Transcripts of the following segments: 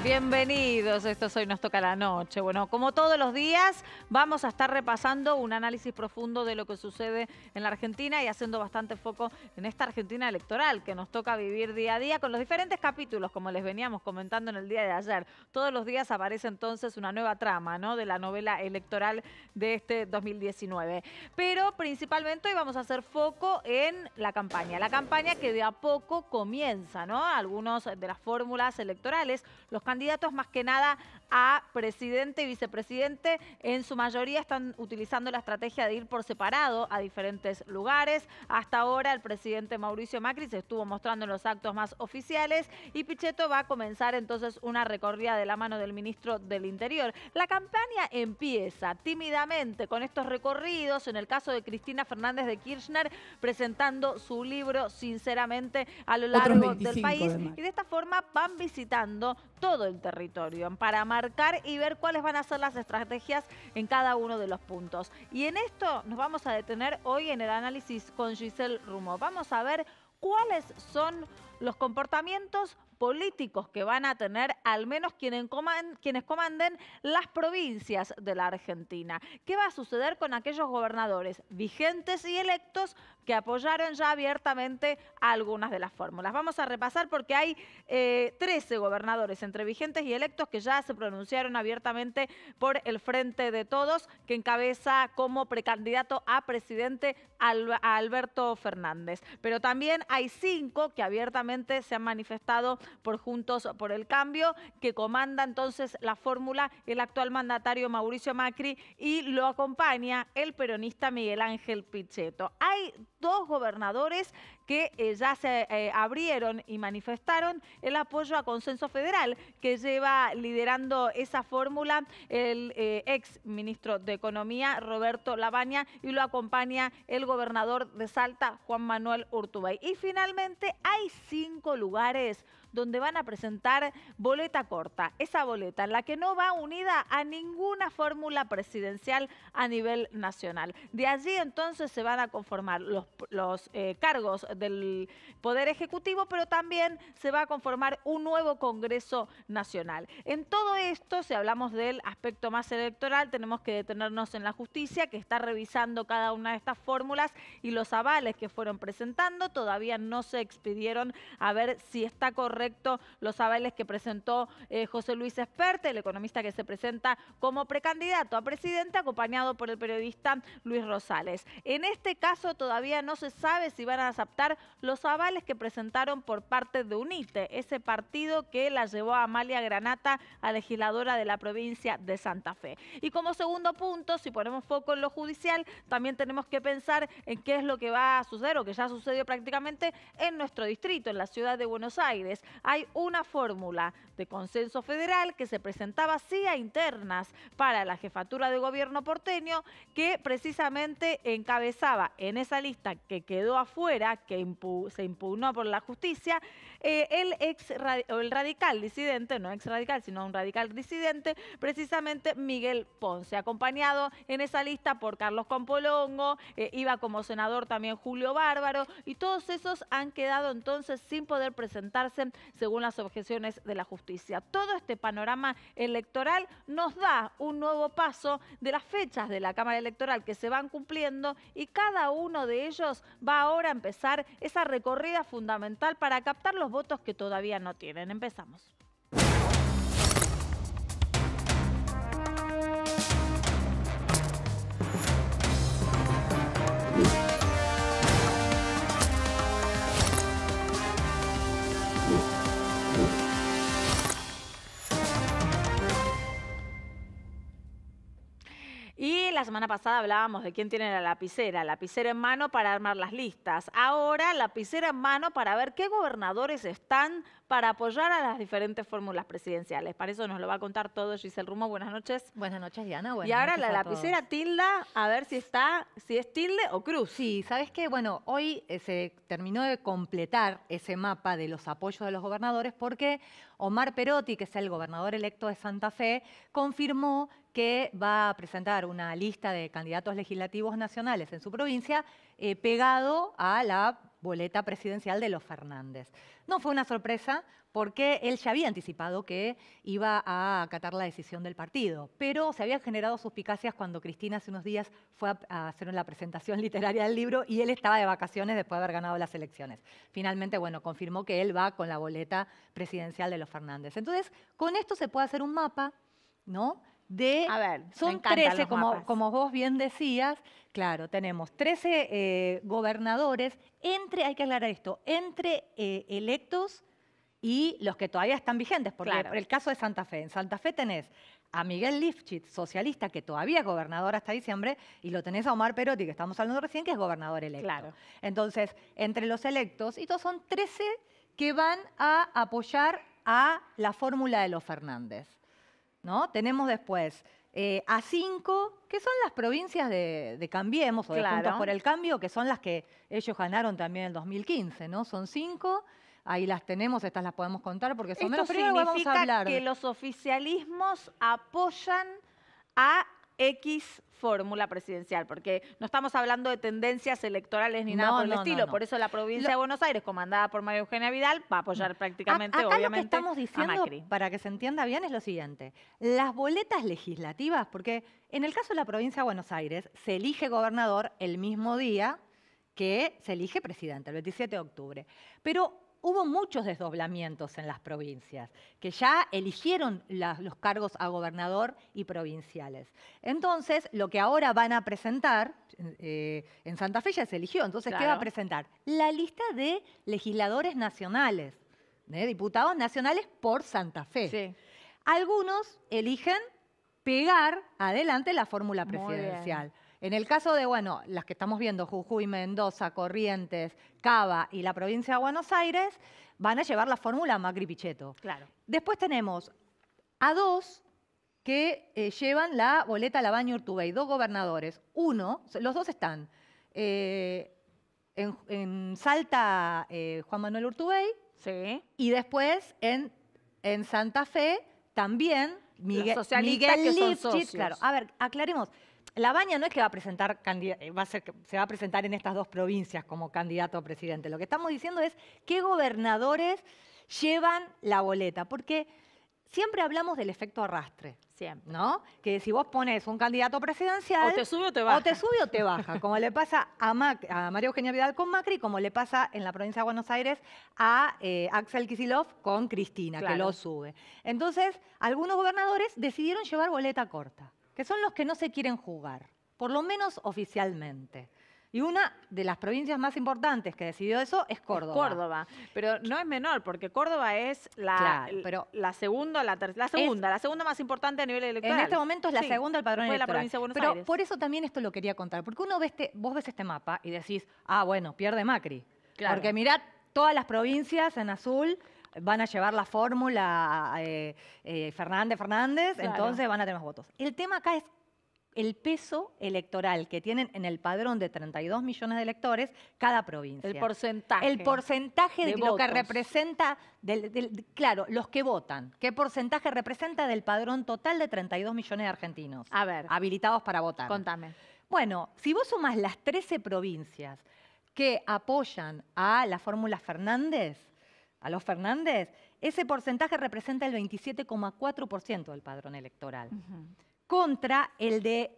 Bienvenidos, esto es Hoy Nos Toca la Noche. Bueno, como todos los días, vamos a estar repasando un análisis profundo de lo que sucede en la Argentina y haciendo bastante foco en esta Argentina electoral que nos toca vivir día a día con los diferentes capítulos, como les veníamos comentando en el día de ayer. Todos los días aparece entonces una nueva trama, ¿no?, de la novela electoral de este 2019. Pero principalmente hoy vamos a hacer foco en la campaña que de a poco comienza, ¿no? Algunos de las fórmulas electorales, los candidatos más que nada a presidente y vicepresidente, en su mayoría están utilizando la estrategia de ir por separado a diferentes lugares. Hasta ahora el presidente Mauricio Macri se estuvo mostrando en los actos más oficiales y Pichetto va a comenzar entonces una recorrida de la mano del ministro del Interior. La campaña empieza tímidamente con estos recorridos, en el caso de Cristina Fernández de Kirchner, presentando su libro Sinceramente a lo largo del país, y de esta forma van visitando todo el territorio para marcar y ver cuáles van a ser las estrategias en cada uno de los puntos. Y en esto nos vamos a detener hoy en el análisis con Giselle Rumo. Vamos a ver cuáles son los comportamientos políticos que van a tener al menos quienes comanden las provincias de la Argentina. ¿Qué va a suceder con aquellos gobernadores vigentes y electos que apoyaron ya abiertamente algunas de las fórmulas? Vamos a repasar porque hay 13 gobernadores entre vigentes y electos que ya se pronunciaron abiertamente por el Frente de Todos, que encabeza como precandidato a presidente a Alberto Fernández. Pero también hay 5 que abiertamente se han manifestado por Juntos por el Cambio, que comanda entonces la fórmula el actual mandatario Mauricio Macri y lo acompaña el peronista Miguel Ángel Pichetto. Hay 2 gobernadores que ya se abrieron y manifestaron el apoyo a Consenso Federal, que lleva liderando esa fórmula el ex ministro de Economía, Roberto Lavagna, y lo acompaña el gobernador de Salta, Juan Manuel Urtubey. Y finalmente hay 5 lugares donde van a presentar boleta corta, esa boleta en la que no va unida a ninguna fórmula presidencial a nivel nacional. De allí entonces se van a conformar los cargos del Poder Ejecutivo, pero también se va a conformar un nuevo Congreso Nacional. En todo esto, si hablamos del aspecto más electoral, tenemos que detenernos en la justicia, que está revisando cada una de estas fórmulas y los avales que fueron presentando. Todavía no se expidieron a ver si está correcto los avales que presentó José Luis Esperte, el economista que se presenta como precandidato a presidente, acompañado por el periodista Luis Rosales. En este caso todavía no se sabe si van a aceptar los avales que presentaron por parte de UNITE, ese partido que la llevó a Amalia Granata a legisladora de la provincia de Santa Fe. Y como segundo punto, si ponemos foco en lo judicial, también tenemos que pensar en qué es lo que va a suceder o que ya sucedió prácticamente en nuestro distrito, en la ciudad de Buenos Aires. Hay una fórmula de Consenso Federal que se presentaba así a internas para la jefatura de gobierno porteño, que precisamente encabezaba en esa lista que quedó afuera, que se impugnó por la justicia, el radical disidente, no ex radical, sino un radical disidente, precisamente Miguel Ponce, acompañado en esa lista por Carlos Campolongo, iba como senador también Julio Bárbaro, y todos esos han quedado entonces sin poder presentarse según las objeciones de la justicia. Todo este panorama electoral nos da un nuevo paso de las fechas de la Cámara Electoral que se van cumpliendo, y cada uno de ellos va ahora a empezar esa recorrida fundamental para captar los votos que todavía no tienen. Empezamos. Y la semana pasada hablábamos de quién tiene la lapicera en mano para armar las listas. Ahora lapicera en mano para ver qué gobernadores están para apoyar a las diferentes fórmulas presidenciales. Para eso nos lo va a contar todo Giselle Rumo. Buenas noches. Buenas noches, Diana. Buenas y ahora noches la lapicera tilda, a ver si es tilde o cruz. Sí, ¿sabes qué? Bueno, hoy se terminó de completar ese mapa de los apoyos de los gobernadores porque Omar Perotti, que es el gobernador electo de Santa Fe, confirmó que va a presentar una lista de candidatos legislativos nacionales en su provincia pegado a la boleta presidencial de los Fernández. No fue una sorpresa porque él ya había anticipado que iba a acatar la decisión del partido, pero se habían generado suspicacias cuando Cristina hace unos días fue a hacer la presentación literaria del libro y él estaba de vacaciones después de haber ganado las elecciones. Finalmente, bueno, confirmó que él va con la boleta presidencial de los Fernández. Entonces, con esto se puede hacer un mapa, ¿no? A ver, Son 13, como vos bien decías, claro, tenemos 13 gobernadores, hay que aclarar esto, entre electos y los que todavía están vigentes, porque claro, el caso de Santa Fe, en Santa Fe tenés a Miguel Lifchitz, socialista, que todavía es gobernador hasta diciembre, y lo tenés a Omar Perotti, que estamos hablando recién, que es gobernador electo. Claro. Entonces, entre los electos, y todos son 13 que van a apoyar a la fórmula de los Fernández, ¿no? Tenemos después a 5, que son las provincias de Cambiemos o de Juntos por el Cambio, que son las que ellos ganaron también en el 2015, ¿no? Son 5, ahí las tenemos, estas las podemos contar porque son menos, pero vamos a hablar. Que los oficialismos apoyan a X fórmula presidencial, porque no estamos hablando de tendencias electorales ni nada por el estilo. Por eso la provincia de Buenos Aires, comandada por María Eugenia Vidal, va a apoyar prácticamente, acá obviamente, lo que estamos diciendo, a Macri. Para que se entienda bien, es lo siguiente. Las boletas legislativas, porque en el caso de la provincia de Buenos Aires, se elige gobernador el mismo día que se elige presidente, el 27 de octubre. Pero hubo muchos desdoblamientos en las provincias, que ya eligieron los cargos a gobernador y provinciales. Entonces, lo que ahora van a presentar, en Santa Fe ya se eligió, entonces, ¿qué va a presentar? La lista de legisladores nacionales, de diputados nacionales por Santa Fe. Sí. Algunos eligen pegar adelante la fórmula presidencial. En el caso de, bueno, las que estamos viendo, Jujuy, Mendoza, Corrientes, Cava y la provincia de Buenos Aires, van a llevar la fórmula Macri-Pichetto. Claro. Después tenemos a 2 que llevan la boleta Labaña Urtubey, 2 gobernadores. Los 2 están en Salta, Juan Manuel Urtubey, sí, y después en Santa Fe también Miguel Lifchitz. Claro, a ver, aclaremos. Labaña no es que va a presentar, se va a presentar en estas 2 provincias como candidato a presidente. Lo que estamos diciendo es qué gobernadores llevan la boleta, porque siempre hablamos del efecto arrastre. Siempre. ¿No? Que si vos pones un candidato presidencial... O te sube o te baja. O te sube o te baja, como le pasa a María Eugenia Vidal con Macri, como le pasa en la provincia de Buenos Aires a Axel Kicillof con Cristina, que lo sube. Entonces, algunos gobernadores decidieron llevar boleta corta, que son los que no se quieren jugar, por lo menos oficialmente. Y una de las provincias más importantes que decidió eso es Córdoba. Córdoba, pero no es menor, porque Córdoba es la segunda más importante a nivel electoral. En este momento es la segunda del padrón electoral. De la provincia de Buenos Pero Aires. por eso también esto lo quería contar, porque vos ves este mapa y decís, bueno, pierde Macri. Claro. Porque mirá, todas las provincias en azul van a llevar la fórmula Fernández, entonces van a tener más votos. El tema acá es el peso electoral que tienen en el padrón de 32 millones de electores cada provincia. El porcentaje. El porcentaje de lo que representa, claro, los que votan. ¿Qué porcentaje representa del padrón total de 32 millones de argentinos? A ver. Habilitados para votar. Contame. Bueno, si vos sumás las 13 provincias que apoyan a la fórmula Fernández, a los Fernández, ese porcentaje representa el 27,4% del padrón electoral. Contra el de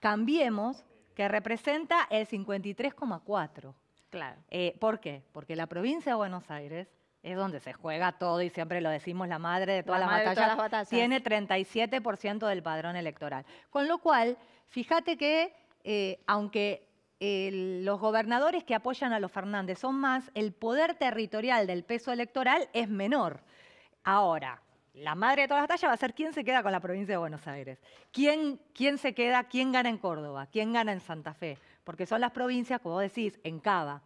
Cambiemos, que representa el 53,4%. Claro. ¿Por qué? Porque la provincia de Buenos Aires es donde se juega todo, y siempre lo decimos, la madre de todas las batallas, tiene 37% del padrón electoral. Con lo cual, fíjate que aunque los gobernadores que apoyan a los Fernández son más, el poder territorial del peso electoral es menor. Ahora, la madre de todas las batallas va a ser quién se queda con la provincia de Buenos Aires. ¿Quién se queda? ¿Quién gana en Córdoba? ¿Quién gana en Santa Fe? Porque son las provincias, como vos decís, en Cava.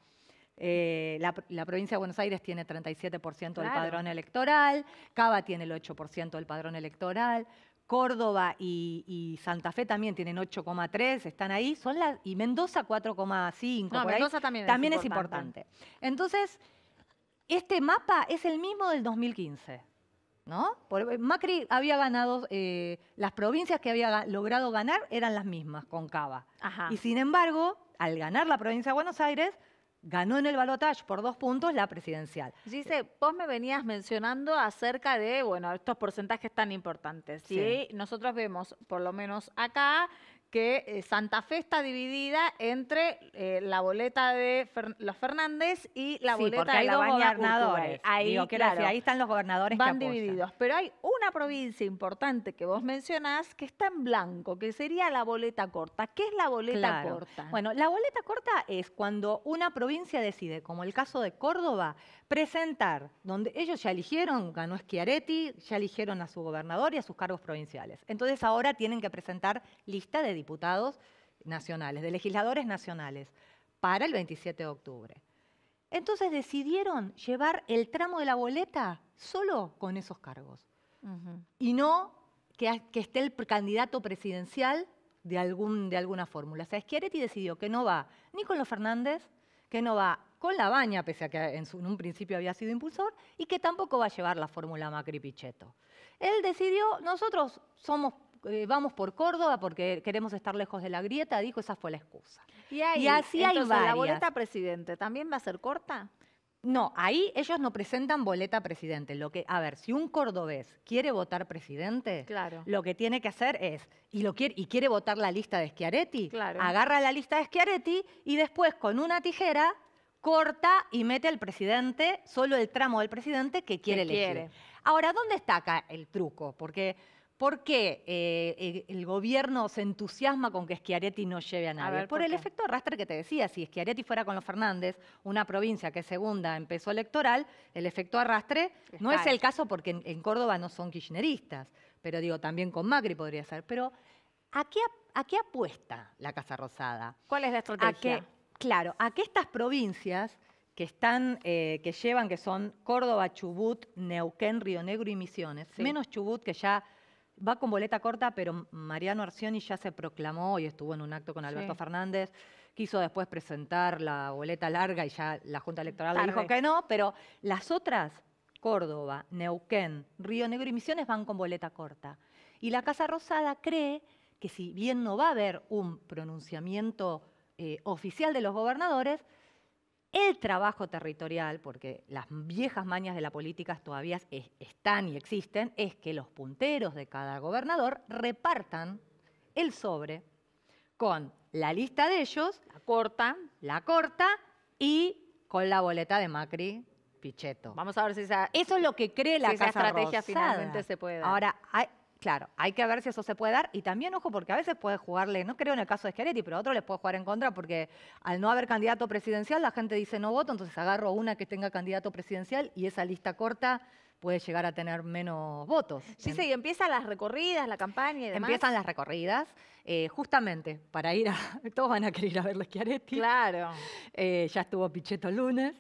La provincia de Buenos Aires tiene 37% del padrón electoral, Cava tiene el 8% del padrón electoral, Córdoba y Santa Fe también tienen 8,3, están ahí, y Mendoza 4,5. No, Mendoza también es importante. Entonces, este mapa es el mismo del 2015. ¿No? Macri había ganado, las provincias que había logrado ganar eran las mismas con Cava. Y sin embargo, al ganar la provincia de Buenos Aires, ganó en el balotaje por 2 puntos la presidencial. Gise, vos me venías mencionando acerca de, bueno, estos porcentajes tan importantes. ¿Sí? Nosotros vemos, por lo menos acá, que Santa Fe está dividida entre la boleta de los Fernández y la boleta de la Baña Urtubey. Ahí, digo, claro, decir, ahí están los gobernadores van divididos. Pero hay una provincia importante que vos mencionás que está en blanco, que sería la boleta corta. ¿Qué es la boleta corta? Bueno, la boleta corta es cuando una provincia decide, como el caso de Córdoba, presentar, donde ellos ya eligieron, ganó Schiaretti, ya eligieron a su gobernador y a sus cargos provinciales. Entonces ahora tienen que presentar lista de diputados nacionales, de legisladores nacionales, para el 27 de octubre. Entonces decidieron llevar el tramo de la boleta solo con esos cargos. Y no que esté el precandidato presidencial de alguna fórmula. O sea, Schiaretti decidió que no va ni con los Fernández, que no va con la Baña, pese a que en un principio había sido impulsor, y que tampoco va a llevar la fórmula Macri-Pichetto. Él decidió, nosotros vamos por Córdoba porque queremos estar lejos de la grieta, dijo, esa fue la excusa. Y así hay varias. ¿La boleta presidente también va a ser corta? No, ahí ellos no presentan boleta presidente. A ver, si un cordobés quiere votar presidente, lo que tiene que hacer es, y quiere votar la lista de Schiaretti, agarra la lista de Schiaretti y después con una tijera corta y mete al presidente, solo el tramo del presidente que quiere elegir. Ahora, ¿dónde está acá el truco? Porque ¿por qué el gobierno se entusiasma con que Schiaretti no lleve a nadie? Por el efecto arrastre que te decía. Si Schiaretti fuera con los Fernández, una provincia que es segunda en peso electoral, el efecto arrastre no es el caso porque en Córdoba no son kirchneristas. Pero digo, también con Macri podría ser. Pero ¿a qué apuesta la Casa Rosada? ¿Cuál es la estrategia? Claro, a que estas provincias que llevan, que son Córdoba, Chubut, Neuquén, Río Negro y Misiones, menos Chubut, que ya va con boleta corta, pero Mariano Arcioni ya se proclamó y estuvo en un acto con Alberto Fernández, quiso después presentar la boleta larga y ya la Junta Electoral le dijo que no, pero las otras, Córdoba, Neuquén, Río Negro y Misiones, van con boleta corta. Y la Casa Rosada cree que si bien no va a haber un pronunciamiento oficial de los gobernadores, el trabajo territorial, porque las viejas mañas de la política todavía están y existen, es que los punteros de cada gobernador repartan el sobre con la lista de ellos, la corta y con la boleta de Macri, Pichetto. Vamos a ver si eso es lo que cree la Casa estrategia Rosada. Finalmente se puede dar. Ahora, claro, hay que ver si eso se puede dar y también, ojo, porque a veces puede jugarle, no creo en el caso de Schiaretti, pero a otro les puede jugar en contra porque al no haber candidato presidencial la gente dice no voto, entonces agarro una que tenga candidato presidencial y esa lista corta puede llegar a tener menos votos. Sí, y empiezan las recorridas, la campaña y demás. Empiezan las recorridas, justamente para ir a... Todos van a querer ir a ver a Schiaretti. Claro. Ya estuvo Pichetto el lunes.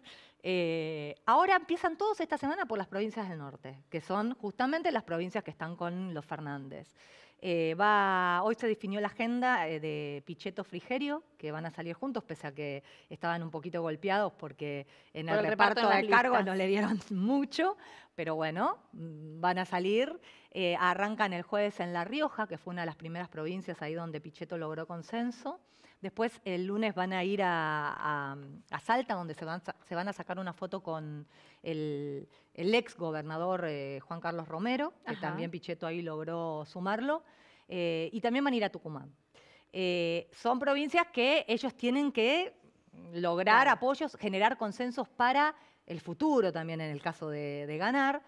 Ahora empiezan todos esta semana por las provincias del norte, que son justamente las provincias que están con los Fernández. Hoy se definió la agenda de Pichetto Frigerio, que van a salir juntos, pese a que estaban un poquito golpeados porque en el reparto de cargos no le dieron mucho, pero bueno, van a salir. Arrancan el jueves en La Rioja, que fue una de las primeras provincias ahí donde Pichetto logró consenso. Después el lunes van a ir a Salta, donde se van a sacar una foto con el ex gobernador Juan Carlos Romero, que también Pichetto ahí logró sumarlo, y también van a ir a Tucumán. Son provincias que ellos tienen que lograr apoyos, generar consensos para el futuro también en el caso de ganar.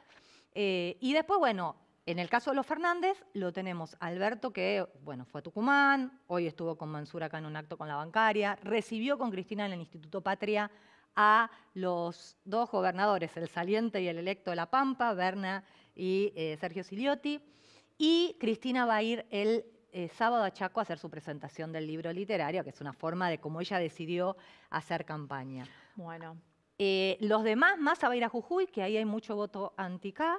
Y después, bueno, en el caso de los Fernández, lo tenemos Alberto, que bueno, fue a Tucumán, hoy estuvo con Mansur acá en un acto con la bancaria, recibió con Cristina en el Instituto Patria a los dos gobernadores, el saliente y el electo de La Pampa, Berna y Sergio Siliotti, y Cristina va a ir el sábado a Chaco a hacer su presentación del libro literario, que es una forma de cómo ella decidió hacer campaña. Bueno. Los demás, Massa va a ir a Jujuy, que ahí hay mucho voto anti-K,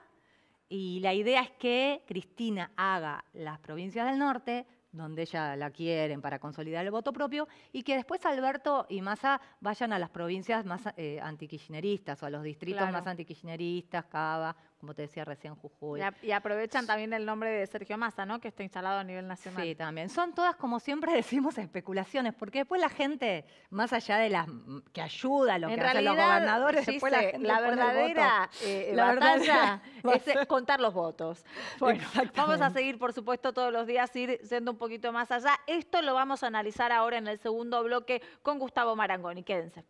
y la idea es que Cristina haga las provincias del norte, donde ella la quieren para consolidar el voto propio, y que después Alberto y Massa vayan a las provincias más antikirchneristas o a los distritos más antikirchneristas, Cava, como te decía recién, Jujuy. Y aprovechan también el nombre de Sergio Massa, ¿no? Que está instalado a nivel nacional. Sí, también. Son todas, como siempre decimos, especulaciones, porque después la gente, más allá de las que ayuda, lo que hacen los gobernadores, después la gente la pone el verdadera voto. La batalla verdadera es contar los votos. Bueno, Exactamente. vamos a seguir, por supuesto, todos los días ir yendo un poquito más allá. Esto lo vamos a analizar ahora en el segundo bloque con Gustavo Marangoni. Quédense.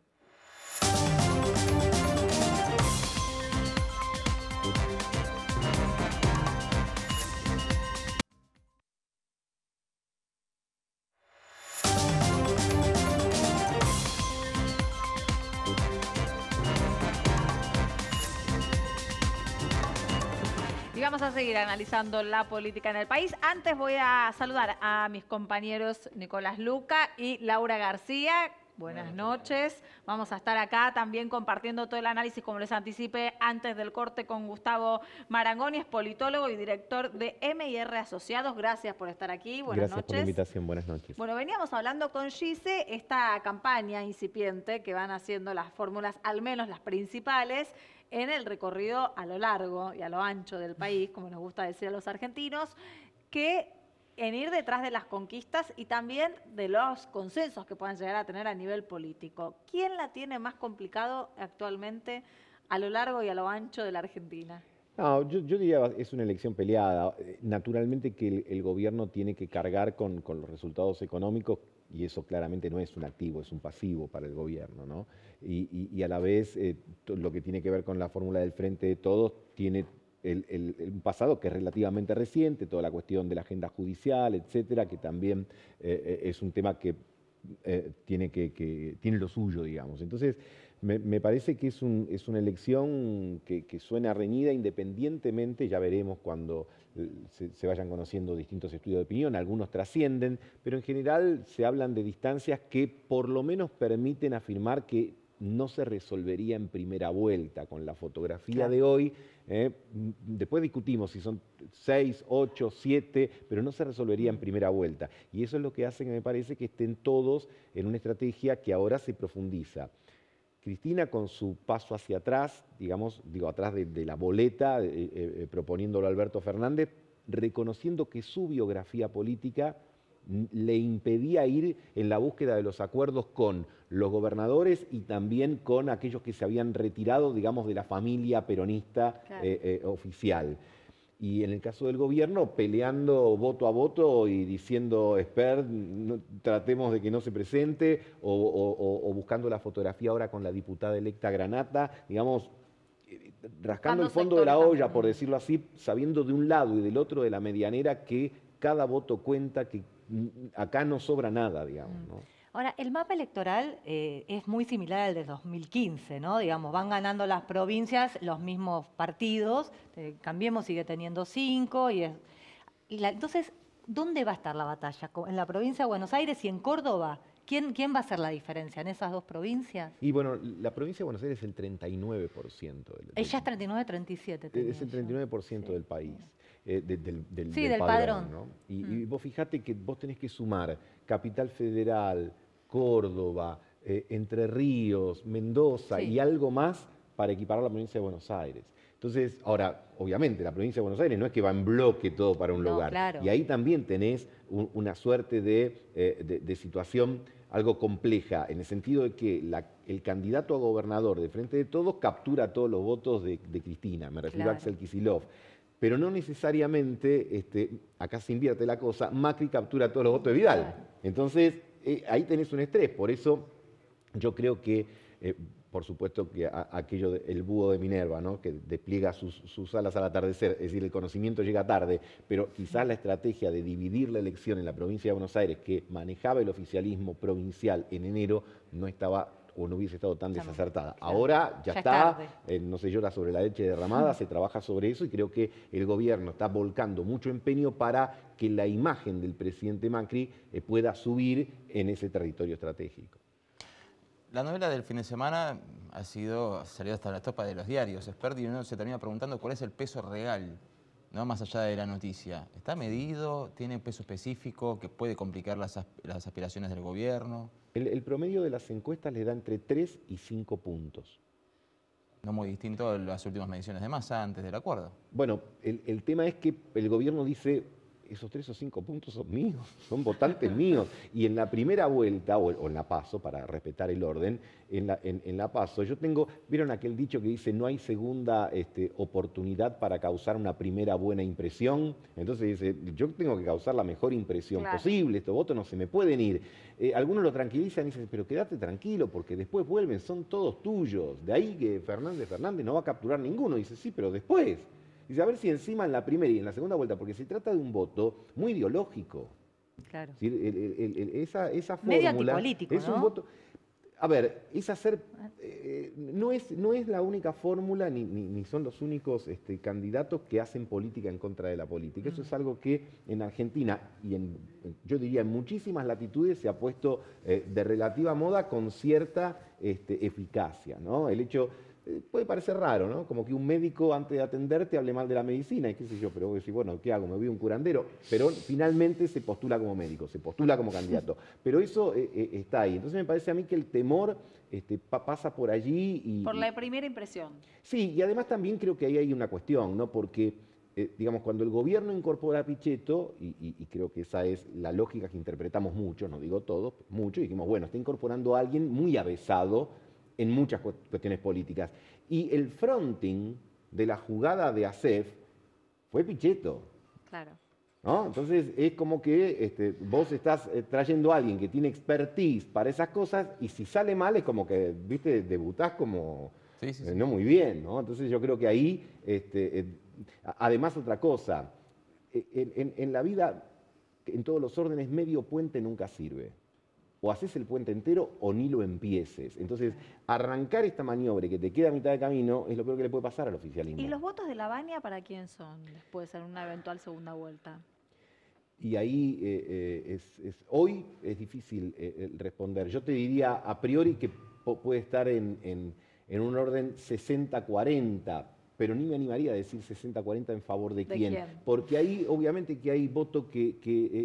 Y vamos a seguir analizando la política en el país. Antes voy a saludar a mis compañeros Nicolás Luca y Laura García. Buenas noches. Vamos a estar acá también compartiendo todo el análisis, como les anticipé antes del corte, con Gustavo Marangoni, es politólogo y director de M&R Asociados. Gracias por estar aquí. Buenas noches. Gracias por la invitación. Buenas noches. Bueno, veníamos hablando con Gise, esta campaña incipiente que van haciendo las fórmulas, al menos las principales, en el recorrido a lo largo y a lo ancho del país, como nos gusta decir a los argentinos, que en ir detrás de las conquistas y también de los consensos que puedan llegar a tener a nivel político. ¿Quién la tiene más complicado actualmente a lo largo y a lo ancho de la Argentina? No, yo diría que es una elección peleada. Naturalmente que el gobierno tiene que cargar con los resultados económicos y eso claramente no es un activo, es un pasivo para el gobierno, ¿no? Y a la vez lo que tiene que ver con la fórmula del Frente de Todos tiene un pasado que es relativamente reciente, toda la cuestión de la agenda judicial, etcétera, que también es un tema que tiene lo suyo, digamos. Entonces, me parece que es una elección que suena reñida independientemente, ya veremos cuando se vayan conociendo distintos estudios de opinión, algunos trascienden, pero en general se hablan de distancias que por lo menos permiten afirmar que no se resolvería en primera vuelta con la fotografía de hoy. Después discutimos si son 6, 8, 7, pero no se resolvería en primera vuelta. Y eso es lo que hace que me parece que estén todos en una estrategia que ahora se profundiza. Cristina con su paso hacia atrás, digamos, atrás de la boleta, proponiéndolo a Alberto Fernández, reconociendo que su biografía política le impedía ir en la búsqueda de los acuerdos con los gobernadores y también con aquellos que se habían retirado, digamos, de la familia peronista oficial. Y en el caso del gobierno, peleando voto a voto y diciendo, tratemos de que no se presente, o buscando la fotografía ahora con la diputada electa Granata, digamos, rascando el fondo de la olla, por decirlo así, sabiendo de un lado y del otro de la medianera que cada voto cuenta, que acá no sobra nada, digamos, ¿no? Ahora, el mapa electoral es muy similar al de 2015, ¿no? Digamos, van ganando las provincias los mismos partidos, Cambiemos sigue teniendo 5, entonces, ¿dónde va a estar la batalla? ¿En la provincia de Buenos Aires y en Córdoba? ¿Quién va a hacer la diferencia en esas dos provincias? Y bueno, la provincia de Buenos Aires es el 39%. Ella es 39, 37. Es el 39% del país. Del padrón. ¿no? Y vos fijate que vos tenés que sumar Capital Federal, Córdoba, Entre Ríos, Mendoza y algo más para equiparar la provincia de Buenos Aires. Entonces, ahora, obviamente, la provincia de Buenos Aires no es que va en bloque todo para un lugar. Claro. Y ahí también tenés una suerte de situación algo compleja, en el sentido de que el candidato a gobernador de Frente de Todos captura todos los votos de Cristina, me refiero a Axel Kicillof. Pero no necesariamente, acá se invierte la cosa, Macri captura todos los votos de Vidal. Entonces, ahí tenés un estrés. Por eso yo creo que, por supuesto que aquello del búho de Minerva, ¿no? Que despliega sus alas al atardecer, es decir, el conocimiento llega tarde, pero quizás la estrategia de dividir la elección en la provincia de Buenos Aires, que manejaba el oficialismo provincial en enero, no estaba o no hubiese estado tan desacertada. Ahora ya está, no se llora sobre la leche derramada, se trabaja sobre eso y creo que el gobierno está volcando mucho empeño para que la imagen del presidente Macri pueda subir en ese territorio estratégico. La novela del fin de semana ha salido hasta la tapa de los diarios, y uno se termina preguntando cuál es el peso real, ¿no? Más allá de la noticia. ¿Está medido? ¿Tiene un peso específico que puede complicar las aspiraciones del gobierno? El promedio de las encuestas le da entre 3 y 5 puntos. No muy distinto a las últimas mediciones de Massa antes del acuerdo. Bueno, el tema es que el gobierno dice, esos 3 o 5 puntos son míos, son votantes míos. Y en la primera vuelta, o en la PASO, para respetar el orden, en la PASO, yo tengo, ¿vieron aquel dicho que dice no hay segunda oportunidad para causar una primera buena impresión? Entonces dice, yo tengo que causar la mejor impresión posible, estos votos no se me pueden ir. Algunos lo tranquilizan y dicen, pero quédate tranquilo porque después vuelven, son todos tuyos. De ahí que Fernández no va a capturar ninguno. Dice, sí, pero después. Dice, a ver si encima en la primera y en la segunda vuelta, porque se trata de un voto muy ideológico. Claro. Es decir, esa Medio fórmula antipolítico, es ¿no? un voto. A ver, es hacer. No es la única fórmula ni son los únicos candidatos que hacen política en contra de la política. Eso es algo que en Argentina y yo diría en muchísimas latitudes se ha puesto de relativa moda con cierta eficacia, ¿no? El hecho. Puede parecer raro, ¿no? Como que un médico antes de atenderte hable mal de la medicina y qué sé yo, pero vos decís, bueno, ¿qué hago? Me voy a un curandero. Pero finalmente se postula como médico, se postula como candidato. Pero eso está ahí. Entonces me parece a mí que el temor pasa por allí. Por la primera impresión. Sí, y además también creo que ahí hay una cuestión, ¿no? Porque, digamos, cuando el gobierno incorpora a Pichetto, y creo que esa es la lógica que interpretamos mucho, no digo todos, mucho, y dijimos, bueno, está incorporando a alguien muy avesado en muchas cuestiones políticas. Y el fronting de la jugada de ASEF fue Pichetto. Claro. ¿No? Entonces es como que vos estás trayendo a alguien que tiene expertise para esas cosas y si sale mal es como que, viste, debutás como no muy bien, ¿no? Entonces yo creo que ahí, además otra cosa, en la vida, en todos los órdenes, medio puente nunca sirve. O haces el puente entero o ni lo empieces. Entonces, arrancar esta maniobra que te queda a mitad de camino es lo peor que le puede pasar al oficialismo. ¿Y los votos de la Baña para quién son después en una eventual segunda vuelta? Y ahí hoy es difícil responder. Yo te diría a priori que puede estar en un orden 60-40, pero ni me animaría a decir 60-40 en favor de quién. Porque ahí obviamente que hay voto que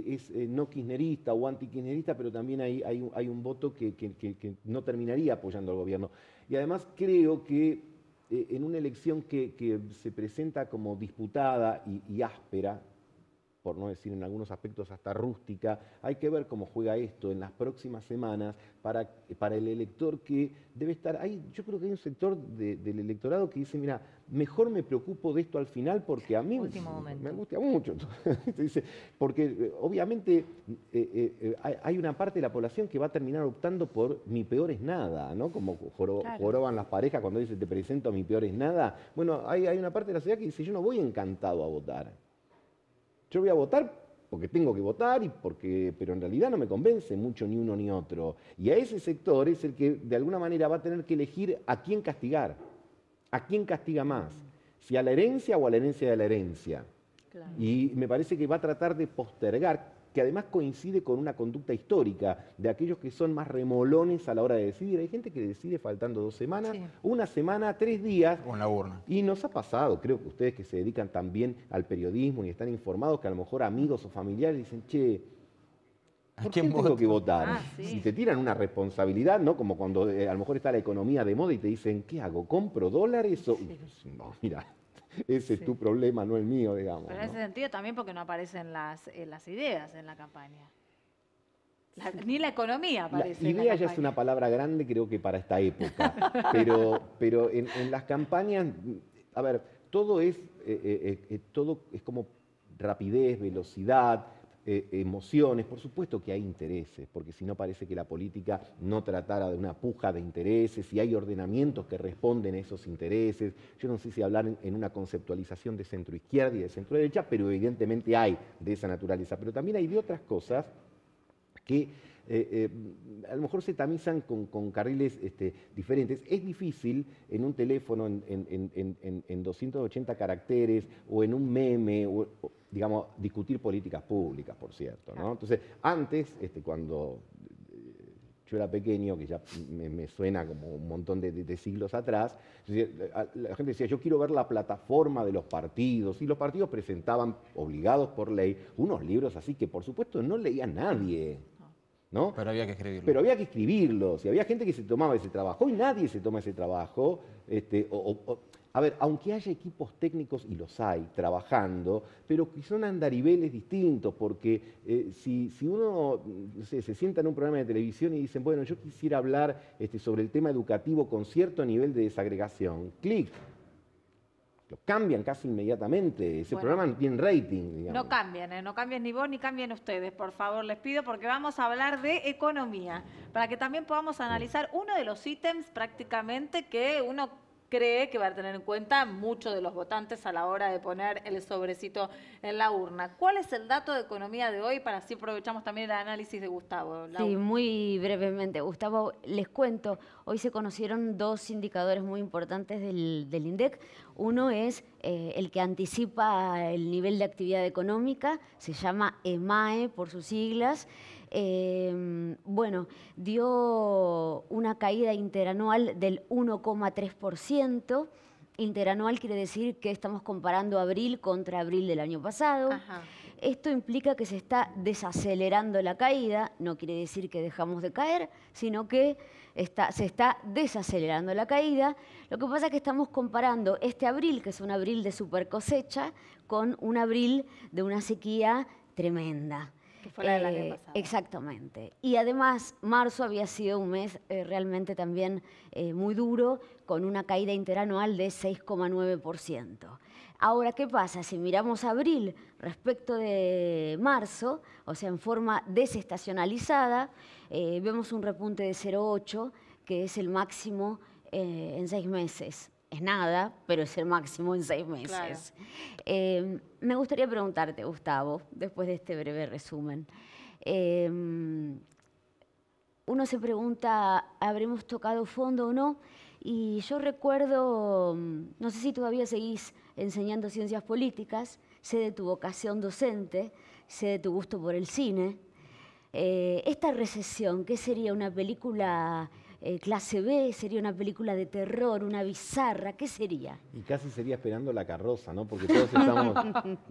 es no kirchnerista o anti-kirchnerista, pero también hay un voto que no terminaría apoyando al gobierno. Y además creo que en una elección que se presenta como disputada y áspera, por no decir en algunos aspectos hasta rústica, hay que ver cómo juega esto en las próximas semanas para el elector que debe estar ahí. Yo creo que hay un sector del electorado que dice, mira, mejor me preocupo de esto al final porque a mí me angustia mucho. Entonces, porque obviamente hay una parte de la población que va a terminar optando por mi peor es nada, ¿no? Como joroban las parejas cuando dicen te presento a mi peor es nada. Bueno, hay una parte de la sociedad que dice yo no voy encantado a votar. Yo voy a votar porque tengo que votar, pero en realidad no me convence mucho ni uno ni otro. Y a ese sector es el que de alguna manera va a tener que elegir a quién castigar, a quién castiga más, si a la herencia o a la herencia de la herencia. Claro. Y me parece que va a tratar de postergar, que además coincide con una conducta histórica de aquellos que son más remolones a la hora de decidir. Hay gente que decide faltando 2 semanas, una semana, 3 días. Con la urna. Y nos ha pasado, creo que ustedes que se dedican también al periodismo y están informados, que a lo mejor amigos o familiares dicen, che, ¿por qué tengo que votar? Y te tiran una responsabilidad, ¿no? Como cuando a lo mejor está la economía de moda y te dicen, ¿qué hago? ¿Compro dólares? No, mira. Ese es tu problema, no el mío, digamos. Pero en ese sentido también porque no aparecen las ideas en la campaña. Ni la economía aparece. La idea ya es una palabra grande, creo que para esta época. pero en las campañas, a ver, todo es como rapidez, velocidad, emociones. Por supuesto que hay intereses, porque si no parece que la política no tratara de una puja de intereses y hay ordenamientos que responden a esos intereses. Yo no sé si hablar en una conceptualización de centro-izquierda y de centro-derecha, pero evidentemente hay de esa naturaleza. Pero también hay de otras cosas que a lo mejor se tamizan con carriles diferentes. Es difícil en un teléfono en 280 caracteres o en un meme, digamos, discutir políticas públicas, por cierto, ¿no? Entonces, antes, cuando yo era pequeño, que ya me suena como un montón de siglos atrás, la gente decía, yo quiero ver la plataforma de los partidos, y los partidos presentaban, obligados por ley, unos libros así que por supuesto no leía nadie. ¿no? Pero había que escribirlo. Pero había que escribirlos, y había gente que se tomaba ese trabajo. Hoy nadie se toma ese trabajo. A ver, aunque haya equipos técnicos, y los hay, trabajando, pero que son andariveles distintos, porque si uno no sé, se sienta en un programa de televisión y dicen, bueno, yo quisiera hablar sobre el tema educativo con cierto nivel de desagregación, clic. Lo cambian casi inmediatamente. Ese programa no tiene rating, digamos. No cambien, no cambien ni vos ni cambien ustedes, por favor, les pido, porque vamos a hablar de economía, para que también podamos analizar uno de los ítems prácticamente que uno cree que va a tener en cuenta muchos de los votantes a la hora de poner el sobrecito en la urna. ¿Cuál es el dato de economía de hoy? Para así aprovechamos también el análisis de Gustavo. Sí, muy brevemente. Gustavo, les cuento, hoy se conocieron dos indicadores muy importantes del INDEC. Uno es el que anticipa el nivel de actividad económica, se llama EMAE por sus siglas. Bueno, dio una caída interanual del 1,3%. Interanual quiere decir que estamos comparando abril contra abril del año pasado. Ajá. Esto implica que se está desacelerando la caída, no quiere decir que dejamos de caer, sino que se está desacelerando la caída. Lo que pasa es que estamos comparando este abril, que es un abril de super cosecha, con un abril de una sequía tremenda. Que fue la del año pasado. Exactamente. Y además, marzo había sido un mes realmente también muy duro, con una caída interanual de 6,9%. Ahora, ¿qué pasa? Si miramos abril respecto de marzo, o sea, en forma desestacionalizada, vemos un repunte de 0,8, que es el máximo en 6 meses. Es nada, pero es el máximo en 6 meses. Claro. Me gustaría preguntarte, Gustavo, después de este breve resumen. Uno se pregunta, ¿habremos tocado fondo o no? Y yo recuerdo, no sé si todavía seguís enseñando ciencias políticas, sé de tu vocación docente, sé de tu gusto por el cine. Esta recesión, ¿qué sería? ¿Una película clase B? ¿Sería una película de terror, una bizarra? ¿Qué sería? Y casi sería Esperando la carroza, ¿no? Porque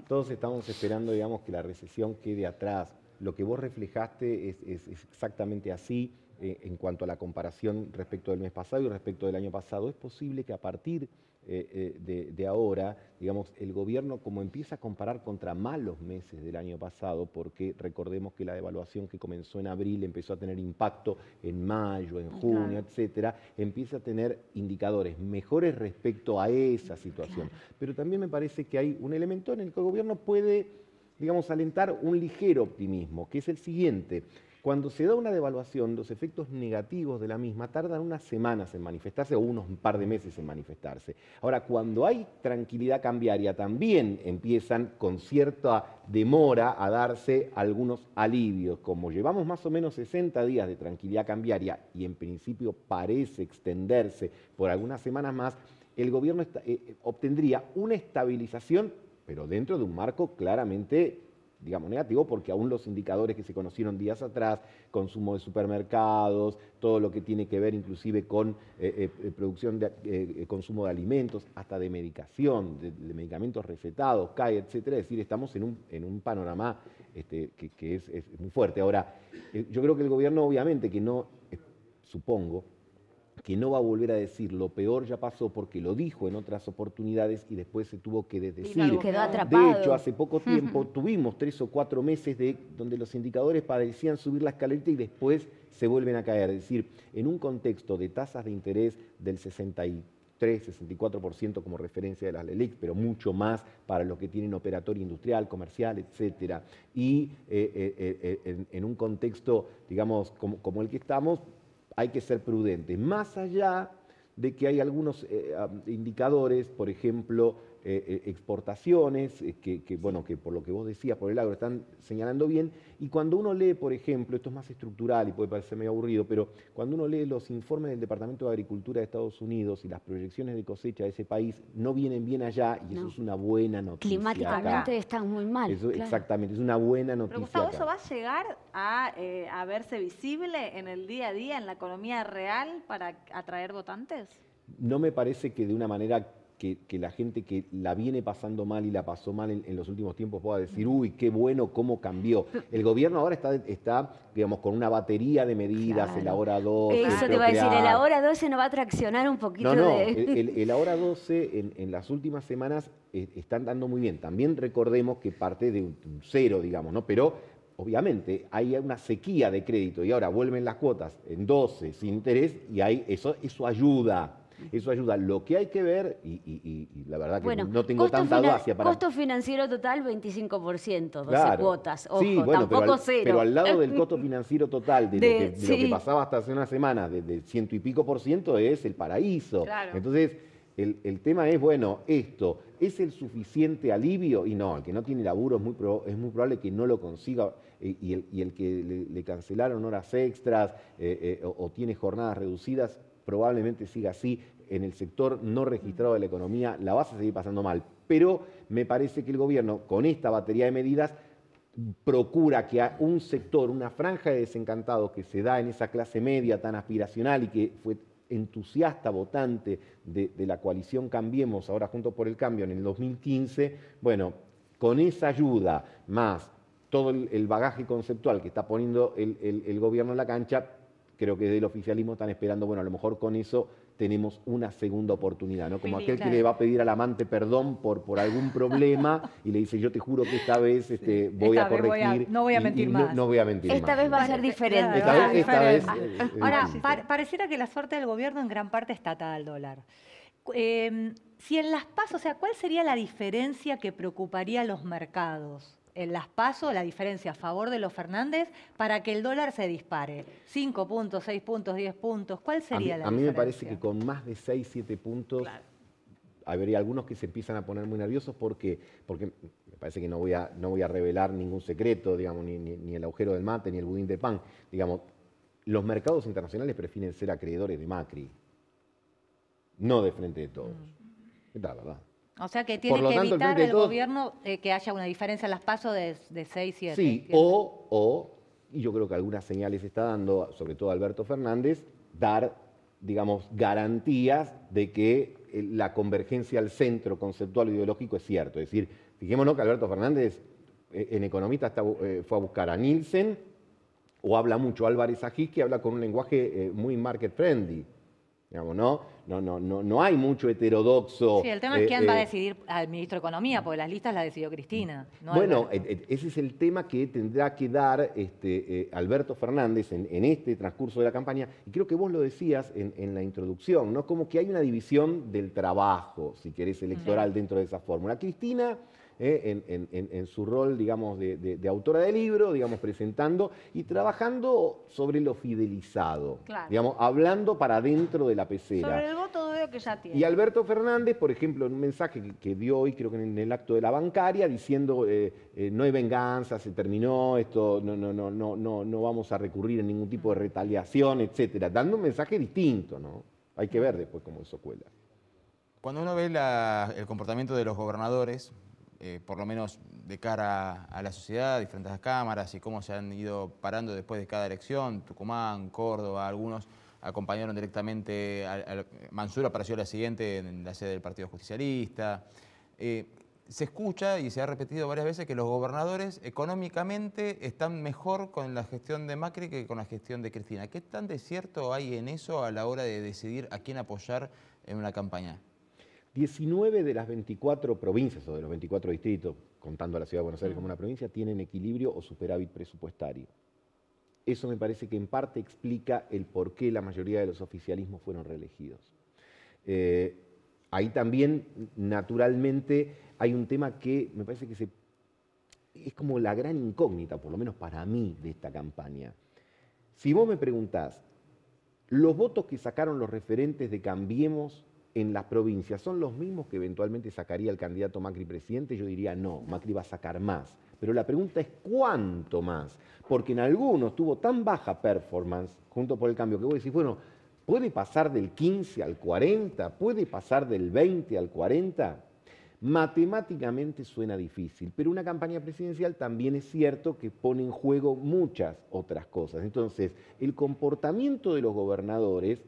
todos estamos esperando, digamos, que la recesión quede atrás. Lo que vos reflejaste es exactamente así en cuanto a la comparación respecto del mes pasado y respecto del año pasado. Es posible que a partir de ahora, digamos, el gobierno como empieza a comparar contra malos meses del año pasado, porque recordemos que la devaluación que comenzó en abril empezó a tener impacto en mayo, en junio, etcétera, empieza a tener indicadores mejores respecto a esa situación. Pero también me parece que hay un elemento en el que el gobierno puede, digamos, alentar un ligero optimismo, que es el siguiente. Cuando se da una devaluación, los efectos negativos de la misma tardan unas semanas en manifestarse o unos par de meses en manifestarse. Ahora, cuando hay tranquilidad cambiaria, también empiezan con cierta demora a darse algunos alivios. Como llevamos más o menos 60 días de tranquilidad cambiaria y en principio parece extenderse por algunas semanas más, el gobierno obtendría una estabilización, pero dentro de un marco claramente, digamos, negativo, porque aún los indicadores que se conocieron días atrás, consumo de supermercados, todo lo que tiene que ver inclusive con producción de consumo de alimentos, hasta de medicación, de medicamentos recetados, CAE, etcétera. Es decir, estamos en un panorama que es muy fuerte. Ahora, yo creo que el gobierno obviamente que no, supongo, que no va a volver a decir lo peor ya pasó porque lo dijo en otras oportunidades y después se tuvo que desdecir. Quedó atrapado. De hecho, hace poco tiempo tuvimos 3 o 4 meses donde los indicadores parecían subir la escalerita y después se vuelven a caer. Es decir, en un contexto de tasas de interés del 63-64% como referencia de las LELIQ, pero mucho más para los que tienen operatorio industrial, comercial, etcétera. Y en un contexto, digamos, como el que estamos, hay que ser prudentes. Más allá de que hay algunos indicadores, por ejemplo, exportaciones, bueno, que por lo que vos decías, por el agro, están señalando bien. Y cuando uno lee, por ejemplo, esto es más estructural y puede parecer medio aburrido, pero cuando uno lee los informes del Departamento de Agricultura de Estados Unidos y las proyecciones de cosecha de ese país, no vienen bien allá y eso es una buena noticia. Climáticamente están muy mal. Eso, claro. Exactamente, es una buena noticia. Pero Gustavo, ¿eso va a llegar a verse visible en el día a día, en la economía real, para atraer votantes? No me parece que de una manera que la gente que la viene pasando mal y la pasó mal en los últimos tiempos pueda decir, uy, qué bueno, cómo cambió. El gobierno ahora está digamos, con una batería de medidas, Claro. el ahora 12. Eso te iba a decir, el ahora 12 nos va a traccionar un poquito No, de... el ahora 12 en las últimas semanas están dando muy bien. También recordemos que parte de un cero, digamos, ¿no? Pero obviamente hay una sequía de crédito y ahora vuelven las cuotas en 12 sin interés y eso ayuda. Eso ayuda. Lo que hay que ver, y la verdad que Bueno, no tengo tanta audacia para... Costo financiero total 25%, 12 Claro. cuotas, ojo, Sí, bueno, tampoco cero. pero al lado del costo financiero total de lo Sí. que pasaba hasta hace una semana, de 100 y pico %, es el paraíso. Claro. Entonces, el tema es, bueno, esto, ¿es el suficiente alivio? Y no, el que no tiene laburo es muy probable que no lo consiga, y el que le cancelaron horas extras o tiene jornadas reducidas, probablemente siga así. En el sector no registrado de la economía la vas a seguir pasando mal. Pero me parece que el gobierno, con esta batería de medidas, procura que a un sector, una franja de desencantados que se da en esa clase media tan aspiracional y que fue entusiasta votante de la coalición Cambiemos, ahora Juntos por el Cambio, en el 2015, bueno, con esa ayuda, más todo el bagaje conceptual que está poniendo el gobierno en la cancha, creo que del oficialismo están esperando, bueno, a lo mejor con eso tenemos una segunda oportunidad, ¿no? Como aquel que le va a pedir al amante perdón por algún problema y le dice, yo te juro que esta vez voy a corregir. no voy a mentir más. No voy a mentir Esta más. vez va a ser diferente. Esta vez Ahora, sí. pareciera que la suerte del gobierno en gran parte está atada al dólar. Si en las PASO, o sea, ¿cuál sería la diferencia que preocuparía a los mercados? En las PASO, la diferencia a favor de los Fernández para que el dólar se dispare. 5 puntos, 6 puntos, 10 puntos. ¿Cuál sería la diferencia? A mí me parece que con más de 6, 7 puntos, habría algunos que se empiezan a poner muy nerviosos porque me parece que no voy a revelar ningún secreto, digamos, ni el agujero del mate, ni el budín de pan. Digamos, los mercados internacionales prefieren ser acreedores de Macri, no de Frente de Todos. Es la verdad. O sea que tiene que evitar el gobierno que haya una diferencia en las PASO de 6, 7. Sí, y yo creo que algunas señales está dando, sobre todo Alberto Fernández, dar, digamos, garantías de que la convergencia al centro conceptual e ideológico es cierto. Es decir, fijémonos que Alberto Fernández, en Economista, fue a buscar a Nielsen, o habla mucho Álvarez Agis, que habla con un lenguaje muy market friendly. Digamos, no hay mucho heterodoxo. Sí, el tema es quién va a decidir al ministro de Economía, porque las listas las decidió Cristina. No bueno, Alberto. ese es el tema que tendrá que dar Alberto Fernández en este transcurso de la campaña. Y creo que vos lo decías en la introducción, ¿no? Como que hay una división del trabajo, si querés, electoral dentro de esa fórmula. Cristina, en su rol, digamos, de autora de libro, digamos, presentando y trabajando sobre lo fidelizado, Claro. digamos, hablando para dentro de la pecera. Sobre el voto veo que ya tiene. Y Alberto Fernández, por ejemplo, en un mensaje que dio hoy, creo que en el acto de la bancaria, diciendo no hay venganza, se terminó, esto no vamos a recurrir a ningún tipo de retaliación, etcétera, dando un mensaje distinto, ¿no? Hay que ver después cómo eso cuela. Cuando uno ve el comportamiento de los gobernadores, por lo menos de cara a la sociedad, diferentes cámaras y cómo se han ido parando después de cada elección, Tucumán, Córdoba, algunos acompañaron directamente a Mansur, apareció la siguiente en la sede del Partido Justicialista. Se escucha y se ha repetido varias veces que los gobernadores económicamente están mejor con la gestión de Macri que con la gestión de Cristina. ¿Qué tan de cierto hay en eso a la hora de decidir a quién apoyar en una campaña? 19 de las 24 provincias o de los 24 distritos, contando a la Ciudad de Buenos Aires como una provincia, tienen equilibrio o superávit presupuestario. Eso me parece que en parte explica el por qué la mayoría de los oficialismos fueron reelegidos. Ahí también, naturalmente, hay un tema que me parece que es como la gran incógnita, por lo menos para mí, de esta campaña. Si vos me preguntás, ¿los votos que sacaron los referentes de Cambiemos en las provincias son los mismos que eventualmente sacaría el candidato Macri presidente? Yo diría no, Macri va a sacar más. Pero la pregunta es ¿cuánto más? Porque en algunos tuvo tan baja performance, Juntos por el Cambio, que vos decís, bueno, ¿puede pasar del 15 al 40? ¿Puede pasar del 20 al 40? Matemáticamente suena difícil, pero una campaña presidencial también es cierto que pone en juego muchas otras cosas. Entonces, el comportamiento de los gobernadores,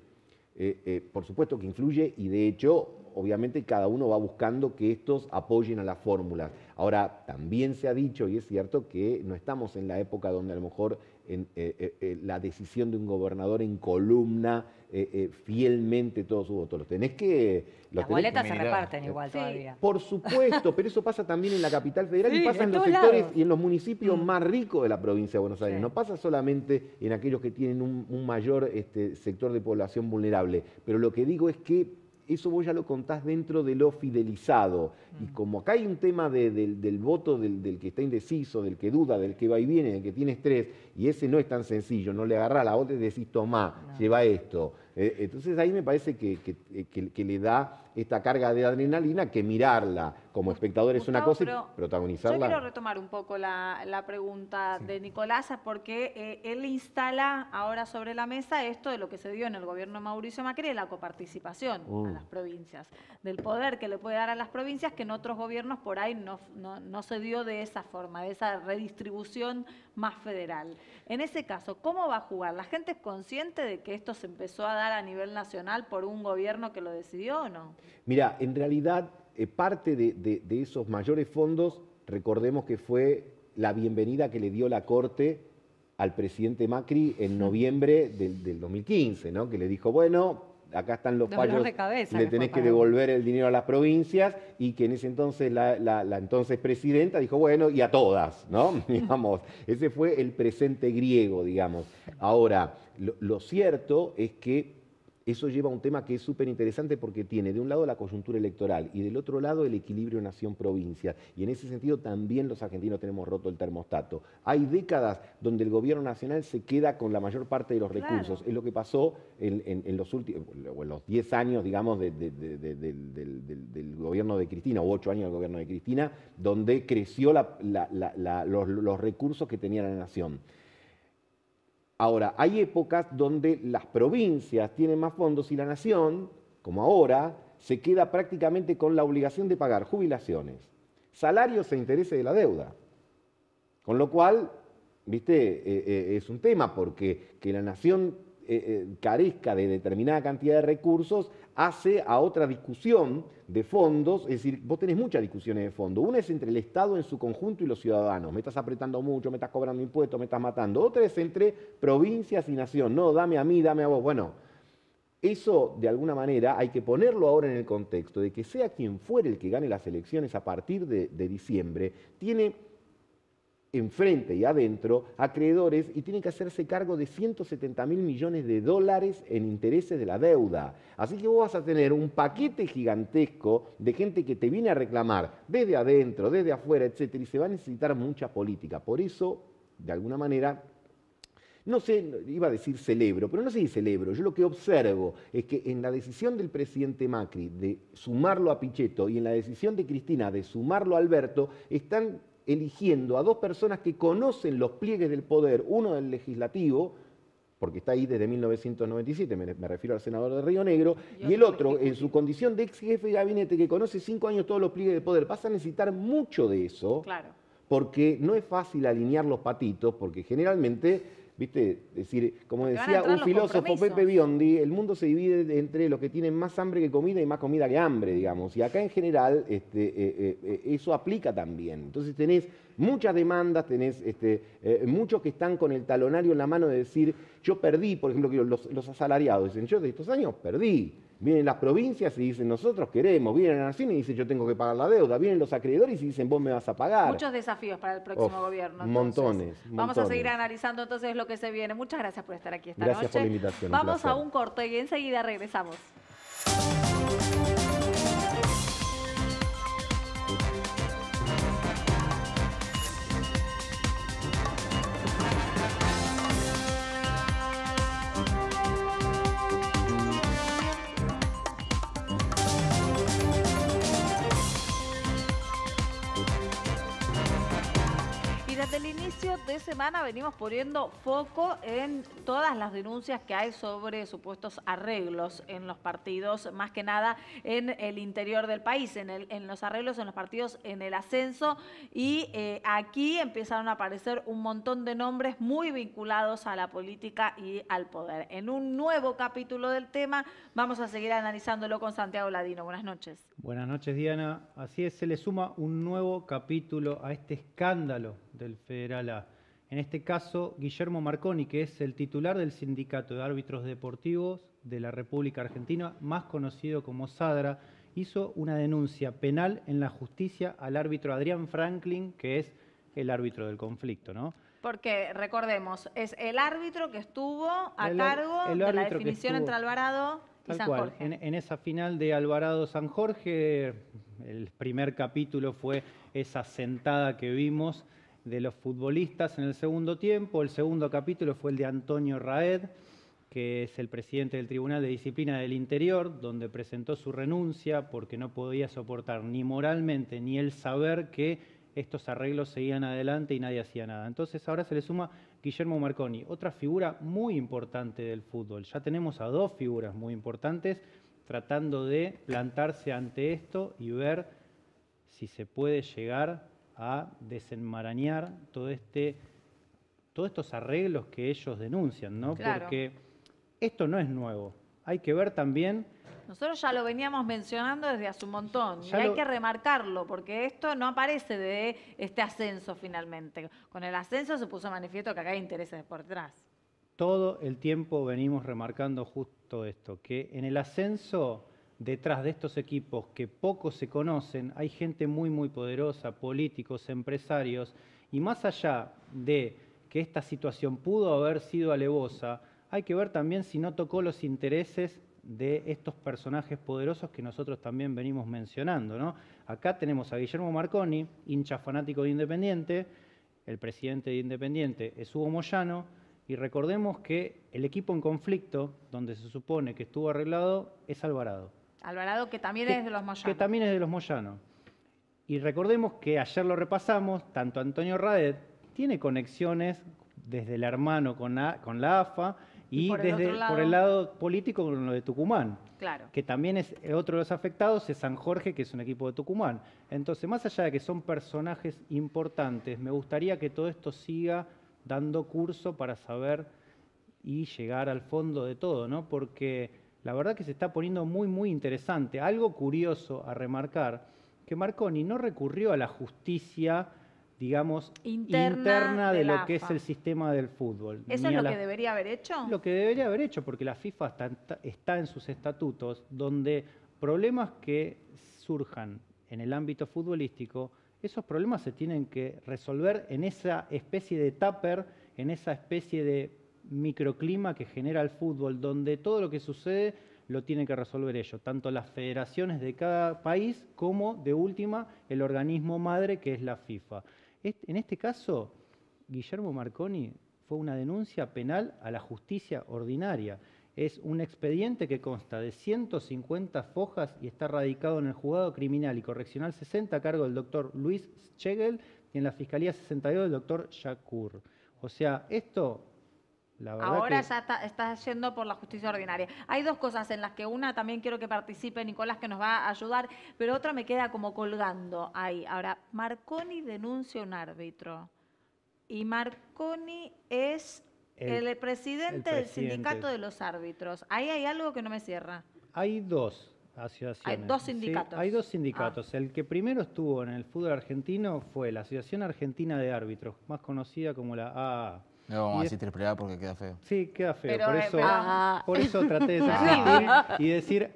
por supuesto que influye, y de hecho obviamente cada uno va buscando que estos apoyen a las fórmulas. Ahora, también se ha dicho, y es cierto, que no estamos en la época donde a lo mejor la decisión de un gobernador en columna fielmente todos sus votos. Las boletas se reparten igual todavía. Por supuesto, pero eso pasa también en la capital federal Sí, y pasa en los todos sectores lados. y en los municipios más ricos de la provincia de Buenos Aires. Sí. No pasa solamente en aquellos que tienen un mayor sector de población vulnerable. Pero lo que digo es que eso vos ya lo contás dentro de lo fidelizado. Y como acá hay un tema del voto del que está indeciso, del que duda, del que va y viene, del que tiene estrés, y ese no es tan sencillo, no le agarrás la otra y decís, tomá, lleva esto. Entonces ahí me parece que le da esta carga de adrenalina que mirarla como espectador es una Gustavo, cosa pero y protagonizarla. Yo quiero retomar un poco la pregunta de Nicolás, porque él instala ahora sobre la mesa esto de lo que se dio en el gobierno de Mauricio Macri, de la coparticipación a las provincias, del poder que le puede dar a las provincias que en otros gobiernos por ahí no se dio de esa forma, de esa redistribución más federal. En ese caso, ¿cómo va a jugar? ¿La gente es consciente de que esto se empezó a dar a nivel nacional por un gobierno que lo decidió o no? Mira, en realidad parte de esos mayores fondos, recordemos que fue la bienvenida que le dio la Corte al presidente Macri en noviembre del 2015, ¿no? Que le dijo, bueno, acá están los Dolor fallos, de cabeza le que tenés fue que para devolver el dinero a las provincias, y que en ese entonces la entonces presidenta dijo, bueno, y a todas, ¿no? Digamos, ese fue el presente griego, digamos. Ahora, lo cierto es que eso lleva a un tema que es súper interesante porque tiene de un lado la coyuntura electoral y del otro lado el equilibrio nación-provincia. Y en ese sentido también los argentinos tenemos roto el termostato. Hay décadas donde el gobierno nacional se queda con la mayor parte de los recursos. Es lo que pasó en los últimos, en los 10 años, digamos, del gobierno de Cristina, o 8 años del gobierno de Cristina, donde creció los recursos que tenía la nación. Ahora, hay épocas donde las provincias tienen más fondos y la nación, como ahora, se queda prácticamente con la obligación de pagar jubilaciones, salarios e intereses de la deuda. Con lo cual, viste, es un tema, porque que la nación carezca de determinada cantidad de recursos hace a otra discusión de fondos. Es decir, vos tenés muchas discusiones de fondo. Una es entre el Estado en su conjunto y los ciudadanos. Me estás apretando mucho, me estás cobrando impuestos, me estás matando. Otra es entre provincias y nación. No, dame a mí, dame a vos. Bueno, eso de alguna manera hay que ponerlo ahora en el contexto de que sea quien fuere el que gane las elecciones a partir de diciembre, tiene enfrente y adentro acreedores y tienen que hacerse cargo de 170.000 millones de dólares en intereses de la deuda. Así que vos vas a tener un paquete gigantesco de gente que te viene a reclamar desde adentro, desde afuera, etcétera, y se va a necesitar mucha política. Por eso, de alguna manera, no sé, iba a decir celebro, pero no sé si celebro. Yo lo que observo es que en la decisión del presidente Macri de sumarlo a Pichetto y en la decisión de Cristina de sumarlo a Alberto, están eligiendo a dos personas que conocen los pliegues del poder, uno del legislativo, porque está ahí desde 1997, me refiero al senador de Río Negro, y el otro, en su condición de ex jefe de gabinete, que conoce 5 años todos los pliegues del poder. Vas a necesitar mucho de eso, Claro. porque no es fácil alinear los patitos, porque generalmente, viste, decir, como Porque van a decía entrar un los filósofo, compromisos. Pepe Biondi, el mundo se divide entre los que tienen más hambre que comida y más comida que hambre, digamos. Y acá en general eso aplica también. Entonces tenés muchas demandas, tenés muchos que están con el talonario en la mano de decir, yo perdí, por ejemplo, los asalariados dicen, yo de estos años perdí. Vienen las provincias y dicen, nosotros queremos. Vienen la nación y dicen, yo tengo que pagar la deuda. Vienen los acreedores y dicen, vos me vas a pagar. Muchos desafíos para el próximo gobierno. Entonces. Montones. Vamos a seguir analizando entonces lo que se viene. Muchas gracias por estar aquí esta Gracias noche. por la invitación, un Vamos a placer. un corte y enseguida regresamos. Y desde el inicio de ese semana venimos poniendo foco en todas las denuncias que hay sobre supuestos arreglos en los partidos, más que nada en el interior del país, en los arreglos en los partidos en el ascenso, y aquí empezaron a aparecer un montón de nombres muy vinculados a la política y al poder. En un nuevo capítulo del tema vamos a seguir analizándolo con Santiago Ladino. Buenas noches. Buenas noches, Diana. Así es, se le suma un nuevo capítulo a este escándalo del Federal A. En este caso, Guillermo Marconi, que es el titular del Sindicato de Árbitros Deportivos de la República Argentina, más conocido como SADRA, hizo una denuncia penal en la justicia al árbitro Adrián Franklin, que es el árbitro del conflicto, ¿no? Porque, recordemos, es el árbitro que estuvo a cargo de la definición entre Alvarado y San Jorge. En esa final de Alvarado-San Jorge, el primer capítulo fue esa sentada que vimos de los futbolistas en el segundo tiempo. El segundo capítulo fue el de Antonio Raed, que es el presidente del Tribunal de Disciplina del Interior, donde presentó su renuncia porque no podía soportar ni moralmente ni el saber que estos arreglos seguían adelante y nadie hacía nada. Entonces ahora se le suma Guillermo Marconi, otra figura muy importante del fútbol. Ya tenemos a dos figuras muy importantes tratando de plantarse ante esto y ver si se puede llegar a desenmarañar todos estos arreglos que ellos denuncian, ¿no? Claro. Porque esto no es nuevo. Hay que ver también... Nosotros ya lo veníamos mencionando desde hace un montón y hay que remarcarlo porque esto no aparece de este ascenso finalmente. Con el ascenso se puso manifiesto que acá hay intereses por detrás. Todo el tiempo venimos remarcando justo esto, que en el ascenso, detrás de estos equipos que poco se conocen, hay gente muy, muy poderosa, políticos, empresarios, y más allá de que esta situación pudo haber sido alevosa, hay que ver también si no tocó los intereses de estos personajes poderosos que nosotros también venimos mencionando, ¿no? Acá tenemos a Guillermo Marconi, hincha fanático de Independiente, el presidente de Independiente es Hugo Moyano, y recordemos que el equipo en conflicto, donde se supone que estuvo arreglado, es Alvarado. Alvarado, que también es de los Moyano. Que también es de los Moyano. Y recordemos que ayer lo repasamos, tanto Antonio Raed tiene conexiones desde el hermano con la AFA, y por el lado político con lo de Tucumán, claro, que también es otro de los afectados, es San Jorge, que es un equipo de Tucumán. Entonces, más allá de que son personajes importantes, me gustaría que todo esto siga dando curso para saber y llegar al fondo de todo, ¿no? Porque la verdad que se está poniendo muy, muy interesante. Algo curioso a remarcar, que Marconi no recurrió a la justicia, digamos, interna de lo que es el sistema del fútbol. ¿Eso es lo que debería haber hecho? Lo que debería haber hecho, porque la FIFA está en sus estatutos, donde problemas que surjan en el ámbito futbolístico, esos problemas se tienen que resolver en esa especie de tupper, en esa especie de microclima que genera el fútbol, donde todo lo que sucede lo tienen que resolver ellos, tanto las federaciones de cada país como, de última, el organismo madre que es la FIFA. En este caso, Guillermo Marconi fue una denuncia penal a la justicia ordinaria. Es un expediente que consta de 150 fojas y está radicado en el Juzgado Criminal y Correccional 60 a cargo del doctor Luis Schegel y en la Fiscalía 62 del doctor Shakur. O sea, esto... La verdad ahora que... ya está yendo por la justicia ordinaria. Hay dos cosas en las que una también quiero que participe Nicolás, que nos va a ayudar, pero otra me queda como colgando ahí. Ahora, Marconi denuncia a un árbitro y Marconi es el presidente del sindicato de los árbitros. Ahí hay algo que no me cierra. Hay dos asociaciones. Hay dos sindicatos. Sí, hay dos sindicatos. El que primero estuvo en el fútbol argentino fue la Asociación Argentina de Árbitros, más conocida como la AAA. No vamos a decir triple porque queda feo. Sí, queda feo. Pero, por eso traté de substituir y decir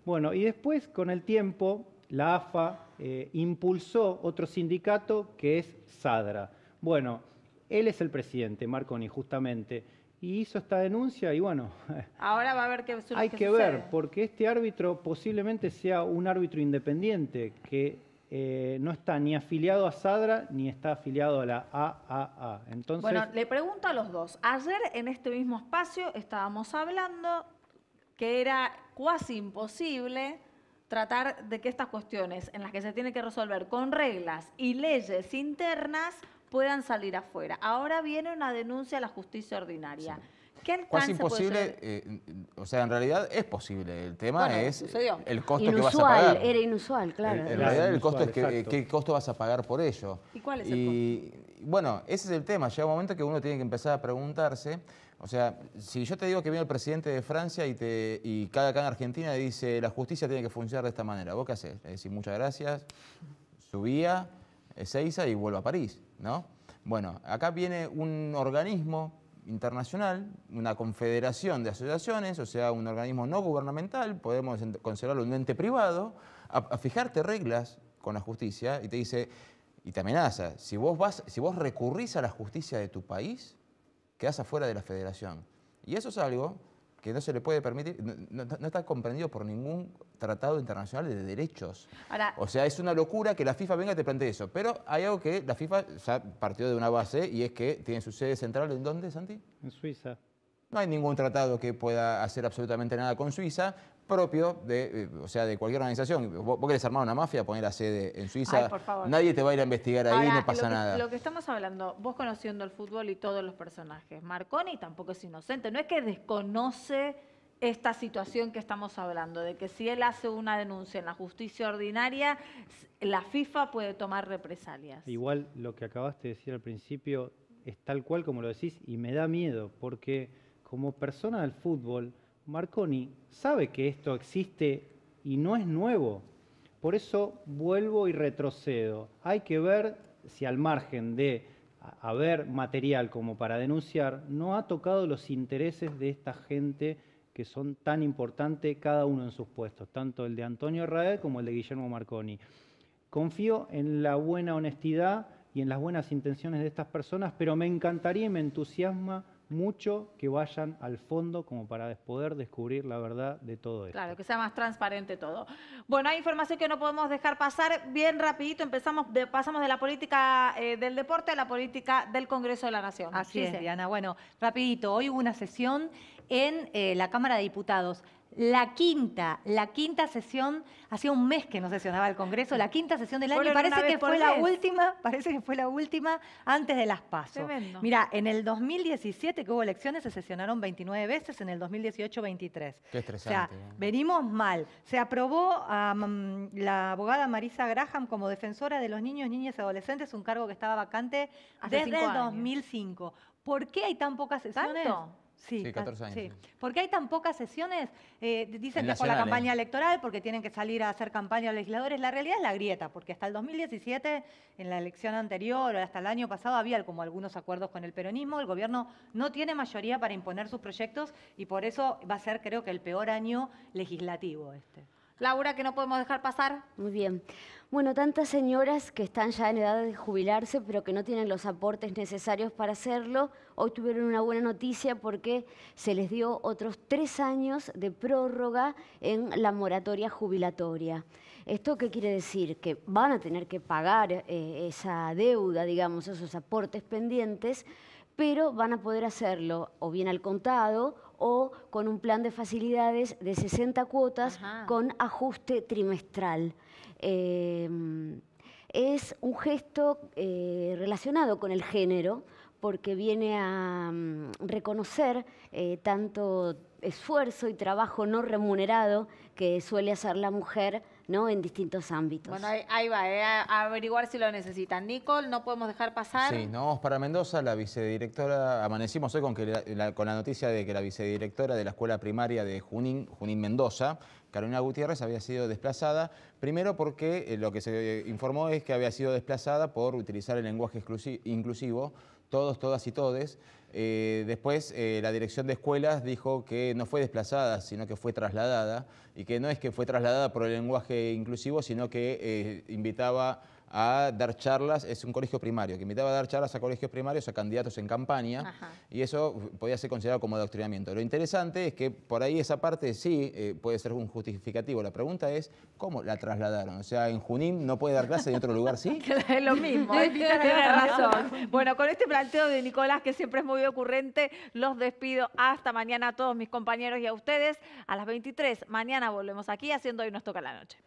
Bueno, y después, con el tiempo, la AFA impulsó otro sindicato que es SADRA. Bueno, él es el presidente, Marconi, justamente, y hizo esta denuncia y bueno... Ahora va a ver qué sucede. Hay que ver, porque este árbitro posiblemente sea un árbitro independiente que... no está ni afiliado a SADRA ni está afiliado a la AAA. Entonces, bueno, le pregunto a los dos. Ayer en este mismo espacio estábamos hablando que era cuasi imposible tratar de que estas cuestiones en las que se tiene que resolver con reglas y leyes internas puedan salir afuera. Ahora viene una denuncia a la justicia ordinaria. Sí. ¿Qué alcance Cuasi puede imposible, ser? o sea, en realidad es posible. El tema Bueno, es sucedió. el costo que vas a Inusual, pagar. era inusual, claro. En realidad el costo inusual, es que, exacto. qué costo vas a pagar por ello. ¿Y cuál es el costo? Bueno, ese es el tema. Llega un momento que uno tiene que empezar a preguntarse. O sea, si yo te digo que viene el presidente de Francia y cae acá en Argentina y dice la justicia tiene que funcionar de esta manera, ¿vos qué haces? Le decís muchas gracias, subía, Ezeiza y vuelvo a París, ¿no? Bueno, acá viene un organismo internacional, una confederación de asociaciones, o sea, un organismo no gubernamental, podemos considerarlo un ente privado, a fijarte reglas con la justicia y te dice, y te amenaza, si vos recurrís a la justicia de tu país, quedás afuera de la federación. Y eso es algo que no se le puede permitir, no está comprendido por ningún tratado internacional de derechos. Ahora, O sea, es una locura que la FIFA venga y te plantee eso. Pero hay algo que la FIFA ya partió de una base y es que tiene su sede central ¿en dónde, Santi? En Suiza. No hay ningún tratado que pueda hacer absolutamente nada con Suiza, propio de, o sea, de cualquier organización. Vos querés armar una mafia, poner la sede en Suiza, Ay, por favor. nadie te va a ir a investigar ahí, ahora, no pasa nada. Lo que estamos hablando, vos conociendo el fútbol y todos los personajes, Marconi tampoco es inocente, no es que desconoce esta situación que estamos hablando, de que si él hace una denuncia en la justicia ordinaria, la FIFA puede tomar represalias. Igual lo que acabaste de decir al principio es tal cual como lo decís y me da miedo porque como persona del fútbol, Marconi sabe que esto existe y no es nuevo. Por eso vuelvo y retrocedo. Hay que ver si al margen de haber material como para denunciar, no ha tocado los intereses de esta gente que son tan importantes cada uno en sus puestos, tanto el de Antonio Raed como el de Guillermo Marconi. Confío en la buena honestidad y en las buenas intenciones de estas personas, pero me encantaría y me entusiasma mucho que vayan al fondo como para poder descubrir la verdad de todo esto. Claro, que sea más transparente todo. Bueno, hay información que no podemos dejar pasar. Bien rapidito, pasamos de la política del deporte a la política del Congreso de la Nación. Así es, Gise. Diana. Bueno, rapidito, hoy hubo una sesión en la Cámara de Diputados. La quinta sesión, hacía un mes que no sesionaba el Congreso, la quinta sesión del año, y Fueron una vez por parece que fue la última antes de las PASO. Tremendo. Mira, en el 2017 que hubo elecciones se sesionaron 29 veces, en el 2018 23. Qué O estresante. sea, venimos mal. Se aprobó a la abogada Marisa Graham como defensora de los niños, niñas y adolescentes, un cargo que estaba vacante Hace desde 5 el años. 2005. ¿Por qué hay tan pocas sesiones? ¿Tanto? Sí, 14 años, Sí. sí. ¿Por qué hay tan pocas sesiones? Dicen que En es por la nacionales. campaña electoral, porque tienen que salir a hacer campaña los legisladores. La realidad es la grieta, porque hasta el 2017, en la elección anterior o hasta el año pasado, había como algunos acuerdos con el peronismo. El gobierno no tiene mayoría para imponer sus proyectos y por eso va a ser, creo que, el peor año legislativo este. Laura, que no podemos dejar pasar. Muy bien. Bueno, tantas señoras que están ya en edad de jubilarse, pero que no tienen los aportes necesarios para hacerlo, hoy tuvieron una buena noticia porque se les dio otros 3 años de prórroga en la moratoria jubilatoria. ¿Esto qué quiere decir? Que van a tener que pagar esa deuda, digamos, esos aportes pendientes, pero van a poder hacerlo o bien al contado o con un plan de facilidades de 60 cuotas Ajá. con ajuste trimestral. Es un gesto relacionado con el género porque viene a reconocer tanto esfuerzo y trabajo no remunerado que suele hacer la mujer, ¿no?, en distintos ámbitos. Bueno, ahí va, a averiguar si lo necesitan. Nicole, no podemos dejar pasar. Sí, nos vamos para Mendoza, la vicedirectora, amanecimos hoy con la noticia de que la vicedirectora de la escuela primaria de Junín Mendoza, Carolina Gutiérrez, había sido desplazada, primero porque lo que se informó es que había sido desplazada por utilizar el lenguaje inclusivo, todos, todas y todes. Después la dirección de escuelas dijo que no fue desplazada, sino que fue trasladada, y que no es que fue trasladada por el lenguaje inclusivo, sino que invitaba a dar charlas, es un colegio primario, que invitaba a dar charlas a colegios primarios, a candidatos en campaña, Ajá. y eso podía ser considerado como adoctrinamiento. Lo interesante es que por ahí esa parte sí puede ser un justificativo. La pregunta es, ¿cómo la trasladaron? O sea, en Junín no puede dar clase, en otro lugar sí. Es lo mismo, tiene razón. Bueno, con este planteo de Nicolás, que siempre es muy ocurrente, los despido. Hasta mañana a todos mis compañeros y a ustedes. A las 23, mañana volvemos aquí haciendo Hoy Nos Toca la Noche.